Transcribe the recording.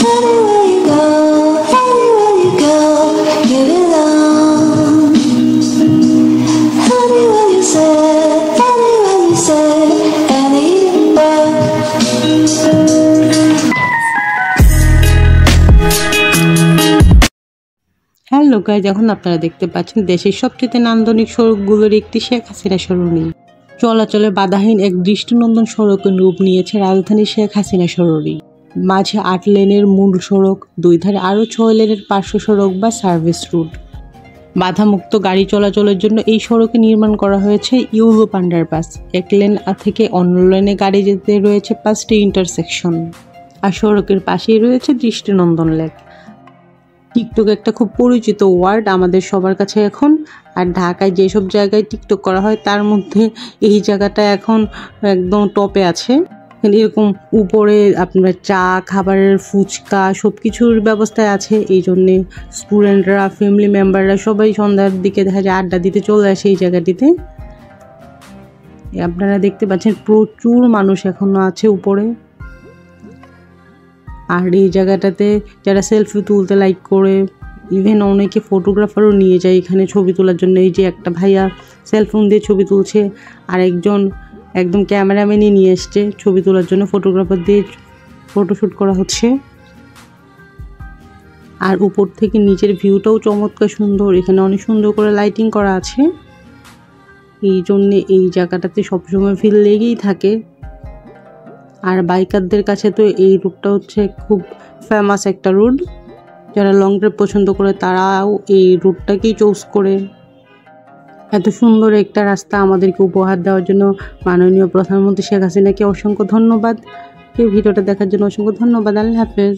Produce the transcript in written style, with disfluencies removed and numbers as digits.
Anywhere you go, you belong. Anywhere you say, anywhere. Hello guys, এখন আপনারা দেখতে পাচ্ছেন দেশের সবচেয়ে নান্দনিক সড়কগুলোর একটি শেখ হাসিনা সরণি। চলাচলে বাধাহীন এক দৃষ্টিনন্দন সড়কের রূপ নিয়েছে রাজধানী শেখ হাসিনা সরণি। মাঝে ৮ লেনের মূল সড়ক, দুই ধারে আরও ৬ লেনের পার্শ্ব সড়ক বা সার্ভিস রুট। বাধামুক্ত গাড়ি চলাচলের জন্য এই সড়কে নির্মাণ করা হয়েছে ইউরোপ আন্ডারপাস। এক লেন থেকে অন্য লেনে গাড়ি যেতে রয়েছে 5টি ইন্টারসেকশন। আর সড়কের পাশেই রয়েছে দৃষ্টিনন্দন লেক। টিকটক একটা খুব পরিচিত ওয়ার্ড আমাদের সবার কাছে এখন। আর ঢাকায় যেসব জায়গায় টিকটক করা হয় তার মধ্যে এই জায়গাটা এখন একদম টপে আছে। এরকম উপরে আপনার চা, খাবারের, ফুচকা সব কিছুর ব্যবস্থায় আছে। এই জন্যে স্টুডেন্টরা, ফ্যামিলি মেম্বাররা সবাই সন্ধ্যার দিকে দেখা যায় আড্ডা দিতে চলে আসে এই জায়গাটিতে। আপনারা দেখতে পাচ্ছেন প্রচুর মানুষ এখনো আছে উপরে। আর এই জায়গাটাতে যারা সেলফি তুলতে লাইক করে, ইভেন অনেকে ফটোগ্রাফারও নিয়ে যায় এখানে ছবি তোলার জন্য। এই যে একটা ভাইয়া সেলফোন দিয়ে ছবি তুলছে, আর একজন একদম ক্যামেরাম্যানই নিয়ে এসছে ছবি তোলার জন্য। ফটোগ্রাফার দিয়ে ফটোশ্যুট করা হচ্ছে। আর উপর থেকে নিচের ভিউটাও চমৎকার সুন্দর। এখানে অনেক সুন্দর করে লাইটিং করা আছে। এই জন্যে এই জায়গাটাতে সবসময় ভিড় লেগেই থাকে। আর বাইকারদের কাছে তো এই রুটটা হচ্ছে খুব ফেমাস একটা রুট। যারা লং ড্রাইভ পছন্দ করে তারাও এই রুটটাকেই চুজ করে। এত সুন্দর একটা রাস্তা আমাদেরকে উপহার দেওয়ার জন্য মাননীয় প্রধানমন্ত্রী শেখ হাসিনাকে অসংখ্য ধন্যবাদ। এই ভিডিওটা দেখার জন্য অসংখ্য ধন্যবাদ। আল্লাহ হাফেজ।